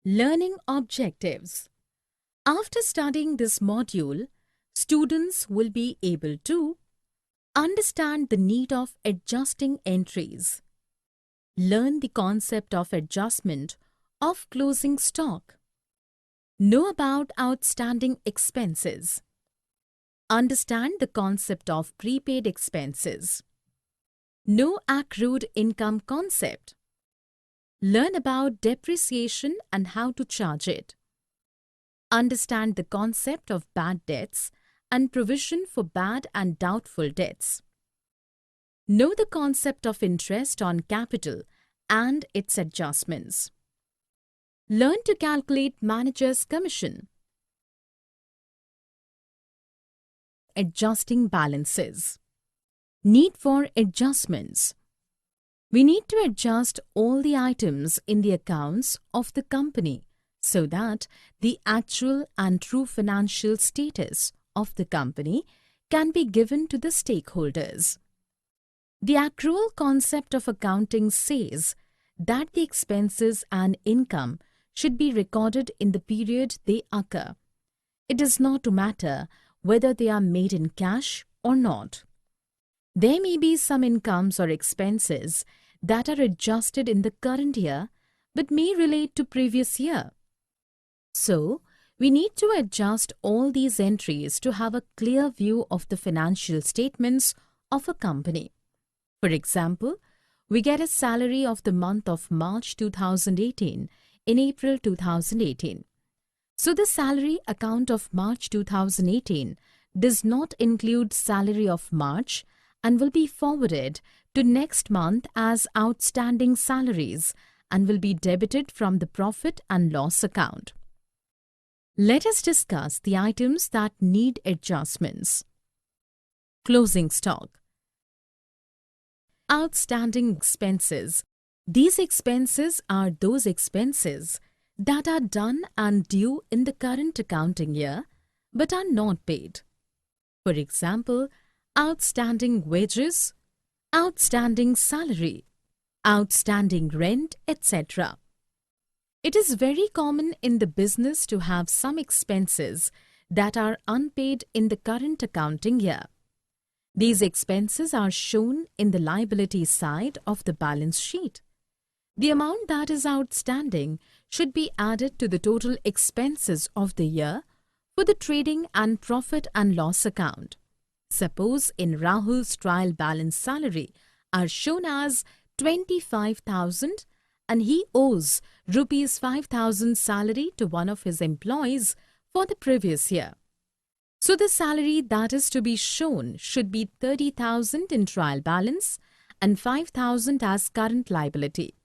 Learning objectives. After studying this module, students will be able to understand the need of adjusting entries, learn the concept of adjustment of closing stock, know about outstanding expenses, understand the concept of prepaid expenses, know accrued income concept, learn about depreciation and how to charge it, understand the concept of bad debts and provision for bad and doubtful debts, know the concept of interest on capital and its adjustments, learn to calculate manager's commission, adjusting balances, need for adjustments. We need to adjust all the items in the accounts of the company so that the actual and true financial status of the company can be given to the stakeholders. The accrual concept of accounting says that the expenses and income should be recorded in the period they occur. It does not matter whether they are made in cash or not. There may be some incomes or expenses that are adjusted in the current year but may relate to previous year. So, we need to adjust all these entries to have a clear view of the financial statements of a company. For example, we get a salary of the month of March 2018 in April 2018. So, the salary account of March 2018 does not include salary of March and will be forwarded to next month as outstanding salaries and will be debited from the profit and loss account. Let us discuss the items that need adjustments. Closing stock. Outstanding expenses. These expenses are those expenses that are done and due in the current accounting year but are not paid. For example, outstanding wages, outstanding salary, outstanding rent, etc. It is very common in the business to have some expenses that are unpaid in the current accounting year. These expenses are shown in the liability side of the balance sheet. The amount that is outstanding should be added to the total expenses of the year for the trading and profit and loss account. Suppose in Rahul's trial balance salary are shown as 25,000 and he owes rupees 5,000 salary to one of his employees for the previous year. So the salary that is to be shown should be 30,000 in trial balance and 5,000 as current liability.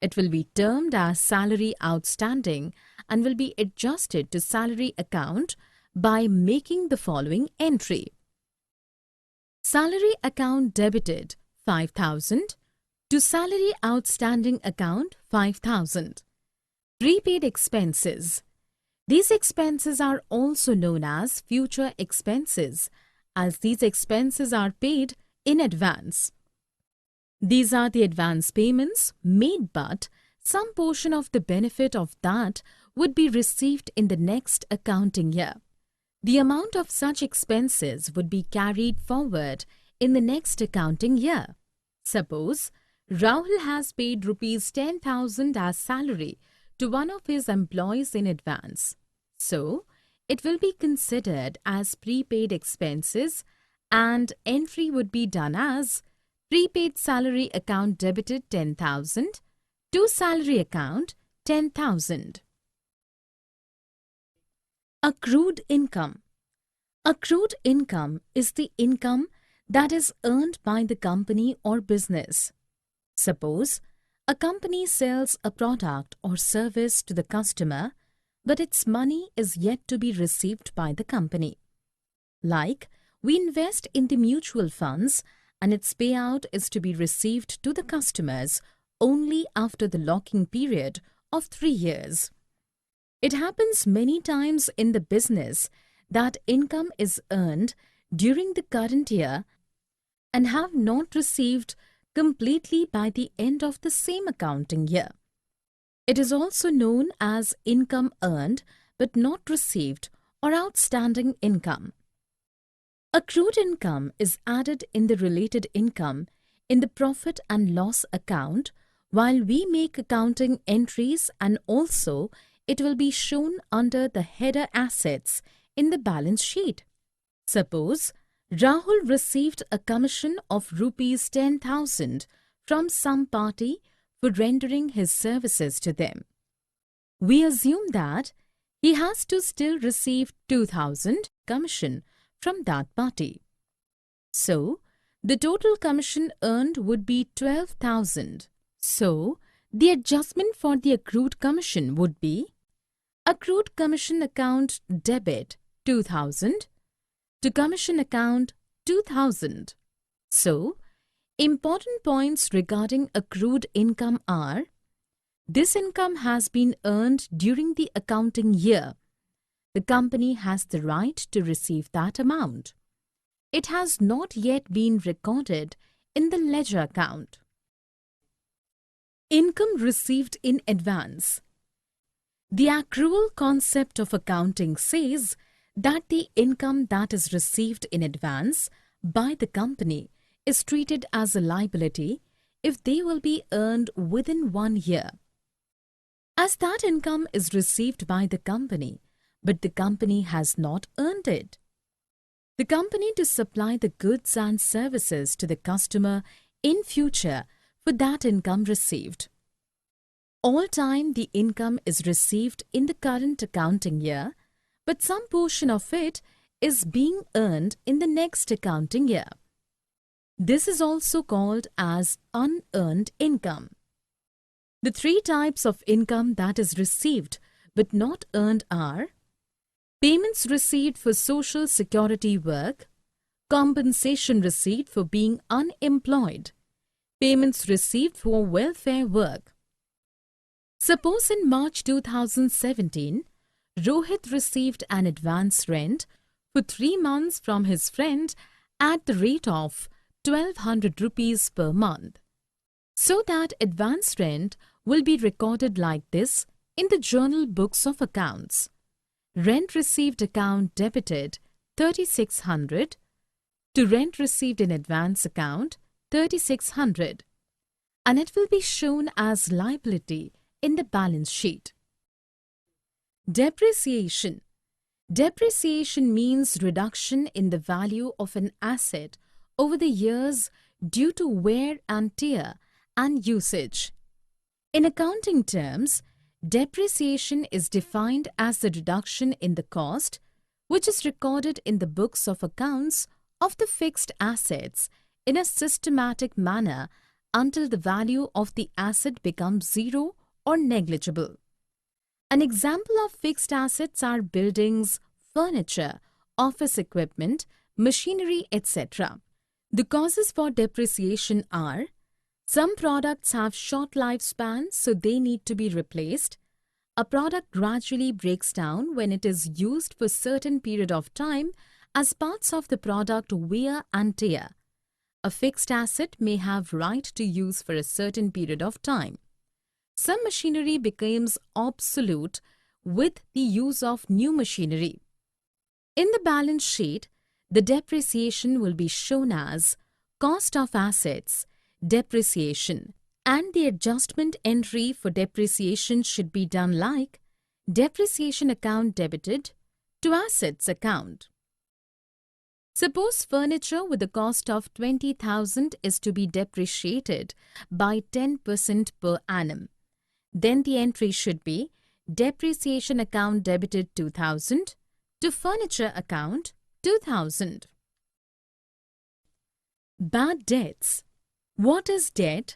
It will be termed as salary outstanding and will be adjusted to salary account by making the following entry. Salary account debited 5,000 to salary outstanding account 5,000. Prepaid expenses. These expenses are also known as future expenses as these expenses are paid in advance. These are the advance payments made but some portion of the benefit of that would be received in the next accounting year. The amount of such expenses would be carried forward in the next accounting year. Suppose Rahul has paid rupees 10,000 as salary to one of his employees in advance. So, it will be considered as prepaid expenses and entry would be done as prepaid salary account debited 10,000 to salary account 10,000. Accrued income. Accrued income is the income that is earned by the company or business. Suppose a company sells a product or service to the customer, but its money is yet to be received by the company. Like, we invest in the mutual funds and its payout is to be received to the customers only after the locking period of 3 years. It happens many times in the business that income is earned during the current year and have not received completely by the end of the same accounting year. It is also known as income earned but not received or outstanding income. Accrued income is added in the related income in the profit and loss account while we make accounting entries, and also it will be shown under the header assets in the balance sheet. Suppose Rahul received a commission of rupees 10,000 from some party for rendering his services to them. We assume that he has to still receive 2,000 commission from that party. So, the total commission earned would be 12,000. So, the adjustment for the accrued commission would be accrued commission account debit 2,000 to commission account 2,000. So, important points regarding accrued income are: this income has been earned during the accounting year. The company has the right to receive that amount. It has not yet been recorded in the ledger account. Income received in advance. The accrual concept of accounting says that the income that is received in advance by the company is treated as a liability if they will be earned within 1 year. As that income is received by the company, but the company has not earned it. The company to supply the goods and services to the customer in future for that income received. All time the income is received in the current accounting year, but some portion of it is being earned in the next accounting year. This is also called as unearned income. The 3 types of income that is received but not earned are: payments received for social security work, compensation received for being unemployed, payments received for welfare work. Suppose in March 2017, Rohit received an advance rent for 3 months from his friend at the rate of 1,200 rupees per month. So that advance rent will be recorded like this in the journal books of accounts. Rent received account debited 3,600 to rent received in advance account 3,600, and it will be shown as liability in the balance sheet. Depreciation. Depreciation means reduction in the value of an asset over the years due to wear and tear and usage. In accounting terms, depreciation is defined as the reduction in the cost which is recorded in the books of accounts of the fixed assets in a systematic manner until the value of the asset becomes zero or negligible. An example of fixed assets are buildings, furniture, office equipment, machinery, etc. The causes for depreciation are: some products have short lifespan, so they need to be replaced. A product gradually breaks down when it is used for a certain period of time as parts of the product wear and tear. A fixed asset may have right to use for a certain period of time. Some machinery becomes obsolete with the use of new machinery. In the balance sheet, the depreciation will be shown as cost of assets, depreciation, and the adjustment entry for depreciation should be done like depreciation account debited to assets account. Suppose furniture with a cost of 20,000 is to be depreciated by 10% per annum. Then the entry should be depreciation account debited 2,000 to furniture account 2,000. Bad debts. What is debt?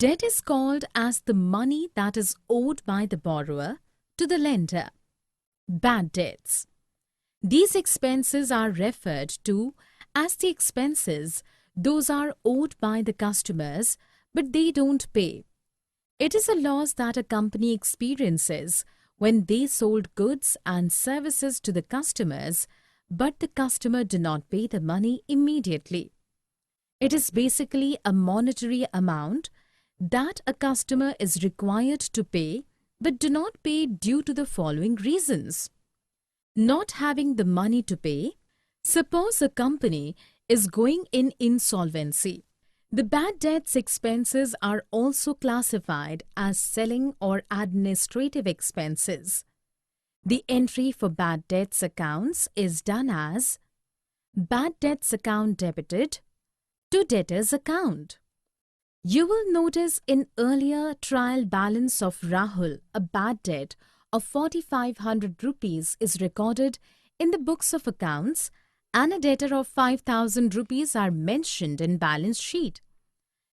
Debt is called as the money that is owed by the borrower to the lender. Bad debts. These expenses are referred to as the expenses those are owed by the customers but they don't pay. It is a loss that a company experiences when they sold goods and services to the customers but the customer did not pay the money immediately. It is basically a monetary amount that a customer is required to pay but do not pay due to the following reasons. Not having the money to pay. Suppose a company is going in insolvency. The bad debts expenses are also classified as selling or administrative expenses. The entry for bad debts accounts is done as bad debts account debited to debtors account. You will notice in earlier trial balance of Rahul, a bad debt of 4,500 rupees is recorded in the books of accounts and a debtor of 5,000 rupees are mentioned in balance sheet.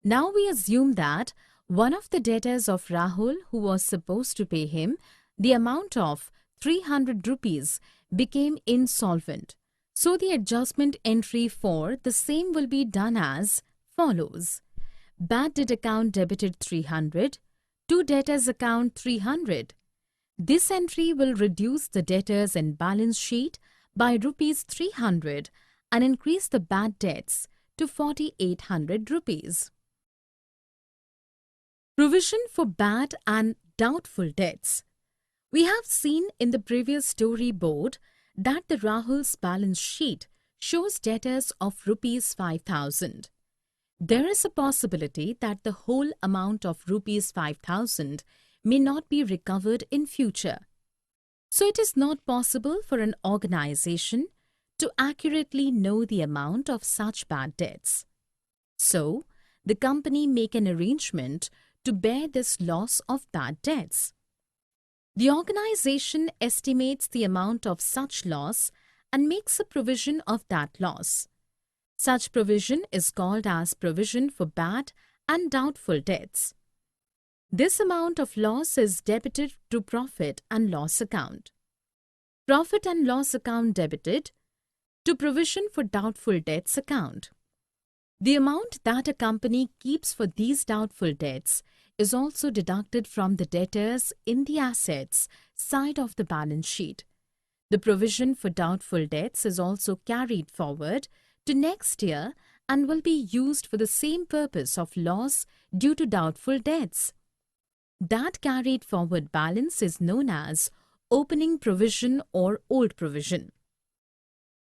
Now we assume that one of the debtors of Rahul who was supposed to pay him the amount of 300 rupees became insolvent. So the adjustment entry for the same will be done as follows. Bad debt account debited 300 to debtors account 300. This entry will reduce the debtors in balance sheet by rupees 300 and increase the bad debts to 4,800 rupees. Provision for bad and doubtful debts. We have seen in the previous storyboard that the Rahul's balance sheet shows debtors of rupees 5,000. There is a possibility that the whole amount of rupees 5,000 may not be recovered in future. So it is not possible for an organization to accurately know the amount of such bad debts. So, the company make an arrangement to bear this loss of bad debts. The organization estimates the amount of such loss and makes a provision of that loss. Such provision is called as provision for bad and doubtful debts. This amount of loss is debited to profit and loss account. Profit and loss account debited to provision for doubtful debts account. The amount that a company keeps for these doubtful debts is also deducted from the debtors in the assets side of the balance sheet. The provision for doubtful debts is also carried forward to next year and will be used for the same purpose of loss due to doubtful debts. That carried forward balance is known as opening provision or old provision.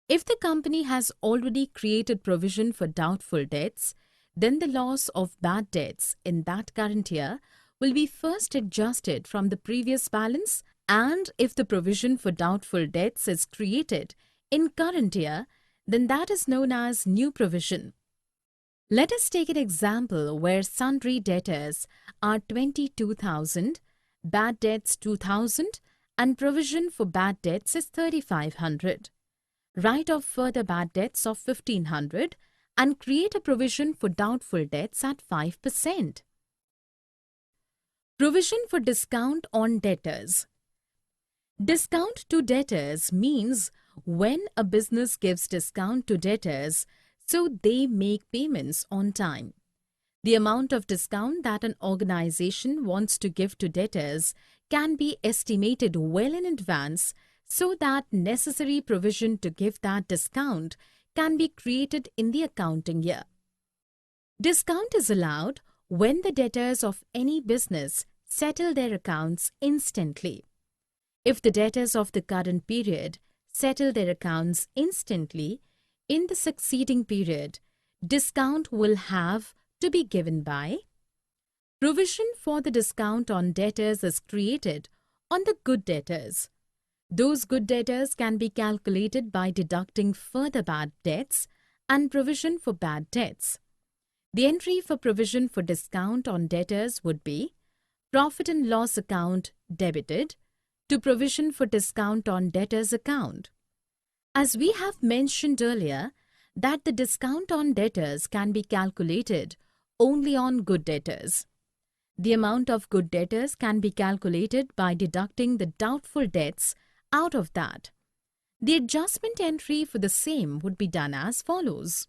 If the company has already created provision for doubtful debts, then the loss of bad debts in that current year will be first adjusted from the previous balance, and if the provision for doubtful debts is created in current year, then that is known as new provision. Let us take an example where sundry debtors are 22,000, bad debts 2,000 and provision for bad debts is 3,500. Write off further bad debts of 1,500 and create a provision for doubtful debts at 5%. Provision for discount on debtors. Discount to debtors means when a business gives discount to debtors so they make payments on time. The amount of discount that an organization wants to give to debtors can be estimated well in advance so that necessary provision to give that discount can be created in the accounting year. Discount is allowed when the debtors of any business settle their accounts instantly. If the debtors of the current period settle their accounts instantly, in the succeeding period, discount will have to be given by provision for the discount on debtors is created on the good debtors. Those good debtors can be calculated by deducting further bad debts and provision for bad debts. The entry for provision for discount on debtors would be profit and loss account debited to provision for discount on debtors account. As we have mentioned earlier, that the discount on debtors can be calculated only on good debtors. The amount of good debtors can be calculated by deducting the doubtful debts out of that. The adjustment entry for the same would be done as follows.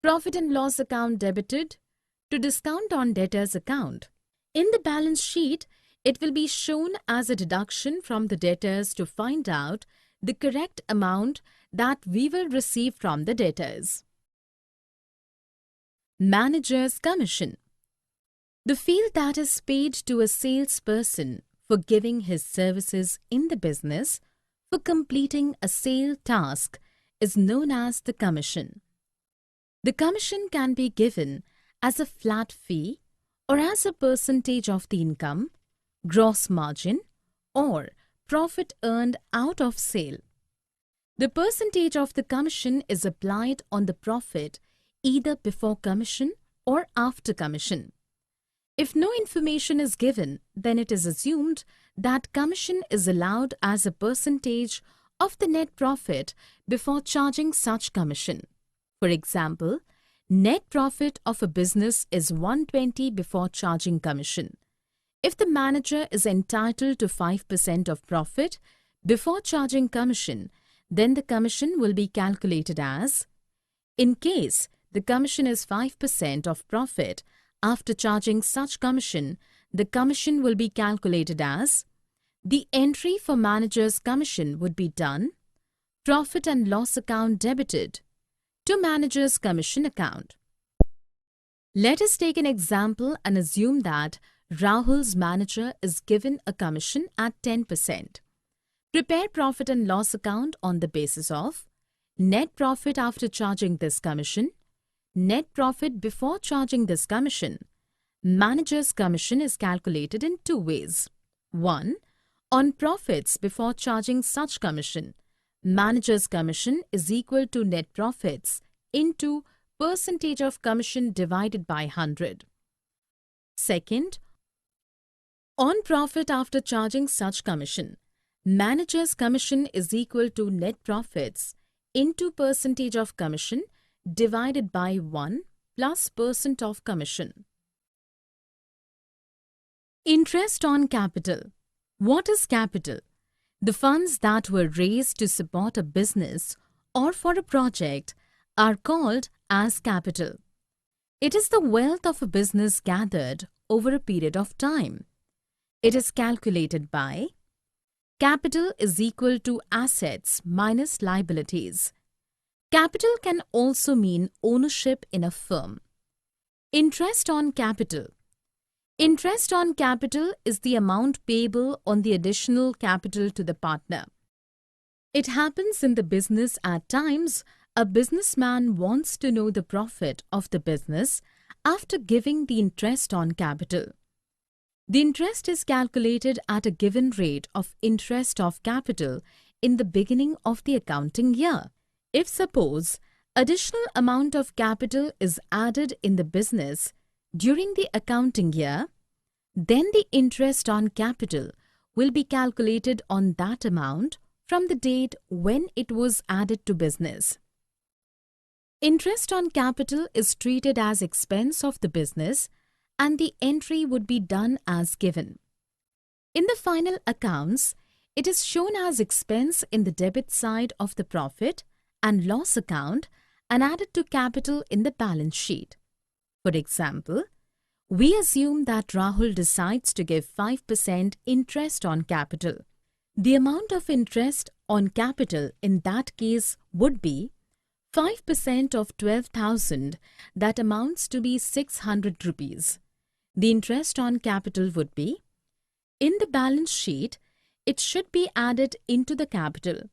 Profit and loss account debited to discount on debtors account. In the balance sheet, it will be shown as a deduction from the debtors to find out the correct amount that we will receive from the debtors. Manager's commission. The fee that is paid to a salesperson for giving his services in the business for completing a sale task is known as the commission. The commission can be given as a flat fee or as a percentage of the income, gross margin, or profit earned out of sale. The percentage of the commission is applied on the profit either before commission or after commission. If no information is given, then it is assumed that commission is allowed as a percentage of the net profit before charging such commission. For example, net profit of a business is 120 before charging commission. If the manager is entitled to 5% of profit before charging commission, then the commission will be calculated as, in case the commission is 5% of profit, after charging such commission, the commission will be calculated as, the entry for manager's commission would be done, profit and loss account debited, to manager's commission account. Let us take an example and assume that Rahul's manager is given a commission at 10%. Prepare profit and loss account on the basis of net profit after charging this commission, net profit before charging this commission. Manager's commission is calculated in two ways. 1. On profits before charging such commission, manager's commission is equal to net profits into percentage of commission divided by 100. Second, on profit after charging such commission, manager's commission is equal to net profits into percentage of commission divided by 1 plus percent of commission. Interest on capital. What is capital? The funds that were raised to support a business or for a project are called as capital. It is the wealth of a business gathered over a period of time. It is calculated by capital is equal to assets minus liabilities. Capital can also mean ownership in a firm. Interest on capital. Interest on capital is the amount payable on the additional capital to the partner. It happens in the business at times a businessman wants to know the profit of the business after giving the interest on capital. The interest is calculated at a given rate of interest of capital in the beginning of the accounting year. If suppose additional amount of capital is added in the business during the accounting year, then the interest on capital will be calculated on that amount from the date when it was added to business. Interest on capital is treated as expense of the business and the entry would be done as given. In the final accounts, it is shown as expense in the debit side of the profit and loss account and added to capital in the balance sheet. For example, we assume that Rahul decides to give 5% interest on capital. The amount of interest on capital in that case would be 5% of 12,000, that amounts to be 600 rupees. The interest on capital would be, in the balance sheet, it should be added into the capital.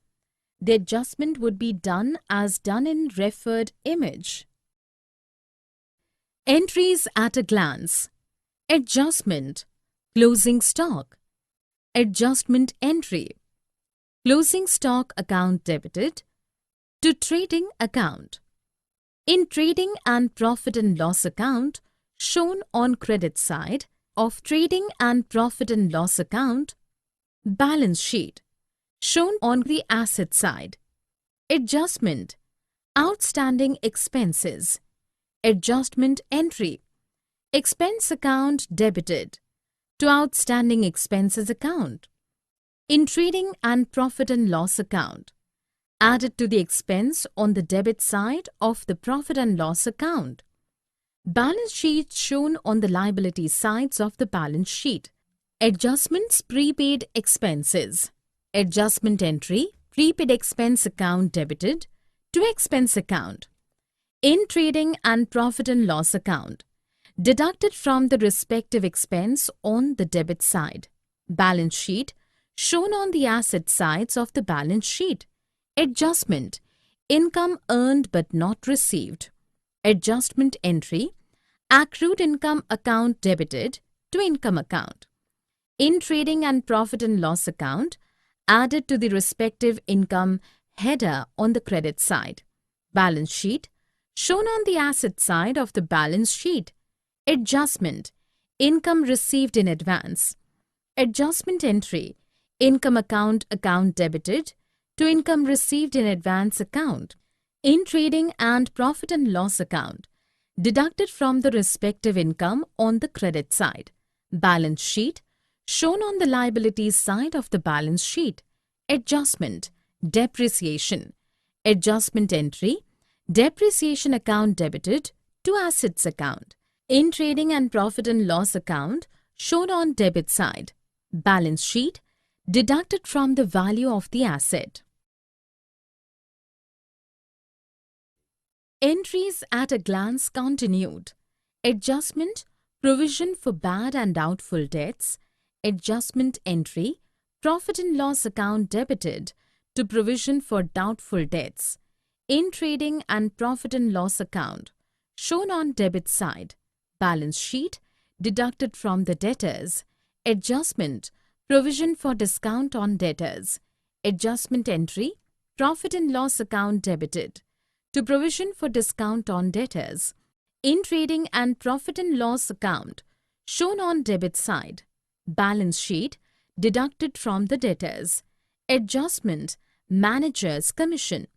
The adjustment would be done as done in referred image. Entries at a glance. Adjustment. Closing stock. Adjustment entry. Closing stock account debited to trading account. In trading and profit and loss account shown on credit side of trading and profit and loss account, balance sheet shown on the asset side. Adjustment. Outstanding expenses. Adjustment entry. Expense account debited to outstanding expenses account. In trading and profit and loss account, added to the expense on the debit side of the profit and loss account. Balance sheet shown on the liability sides of the balance sheet. Adjustments prepaid expenses. Adjustment entry, prepaid expense account debited to expense account. In trading and profit and loss account, deducted from the respective expense on the debit side. Balance sheet shown on the asset sides of the balance sheet. Adjustment, income earned but not received. Adjustment entry, accrued income account debited to income account. In trading and profit and loss account, added to the respective income header on the credit side. Balance sheet shown on the asset side of the balance sheet. Adjustment, income received in advance. Adjustment entry, income account debited to income received in advance account. In trading and profit and loss account, deducted from the respective income on the credit side. Balance sheet shown on the liabilities side of the balance sheet. Adjustment, depreciation. Adjustment entry, depreciation account debited to assets account. In trading and profit and loss account shown on debit side. Balance sheet deducted from the value of the asset. Entries at a glance continued. Adjustment, provision for bad and doubtful debts. Adjustment entry, profit and loss account debited to provision for doubtful debts. In trading and profit and loss account shown on debit side. Balance sheet deducted from the debtors. Adjustment, provision for discount on debtors. Adjustment entry, profit and loss account debited to provision for discount on debtors. In trading and profit and loss account shown on debit side. Balance sheet deducted from the debtors. Adjustment, manager's commission.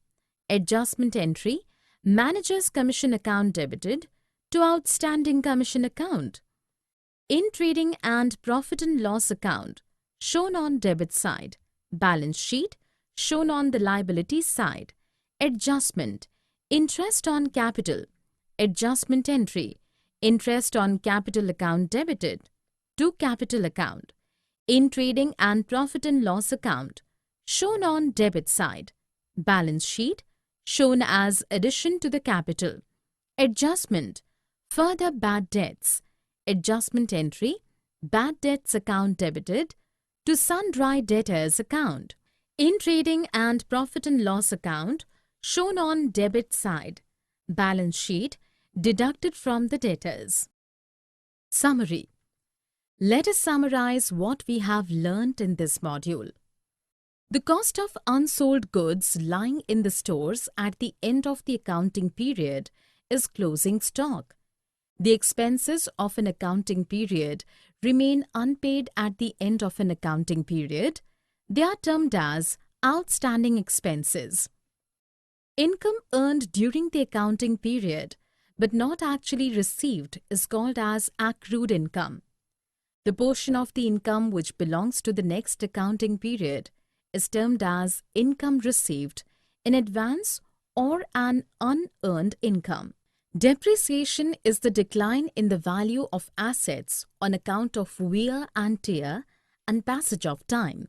Adjustment entry, manager's commission account debited to outstanding commission account. In trading and profit and loss account shown on debit side. Balance sheet shown on the liability side. Adjustment, interest on capital. Adjustment entry, interest on capital account debited to capital account. In trading and profit and loss account shown on debit side. Balance sheet shown as addition to the capital. Adjustment, further bad debts. Adjustment entry, bad debts account debited to sundry debtors account. In trading and profit and loss account shown on debit side. Balance sheet deducted from the debtors. Summary. Let us summarize what we have learnt in this module. The cost of unsold goods lying in the stores at the end of the accounting period is closing stock. The expenses of an accounting period remain unpaid at the end of an accounting period. They are termed as outstanding expenses. Income earned during the accounting period but not actually received is called as accrued income. The portion of the income which belongs to the next accounting period is termed as income received in advance or an unearned income. Depreciation is the decline in the value of assets on account of wear and tear and passage of time.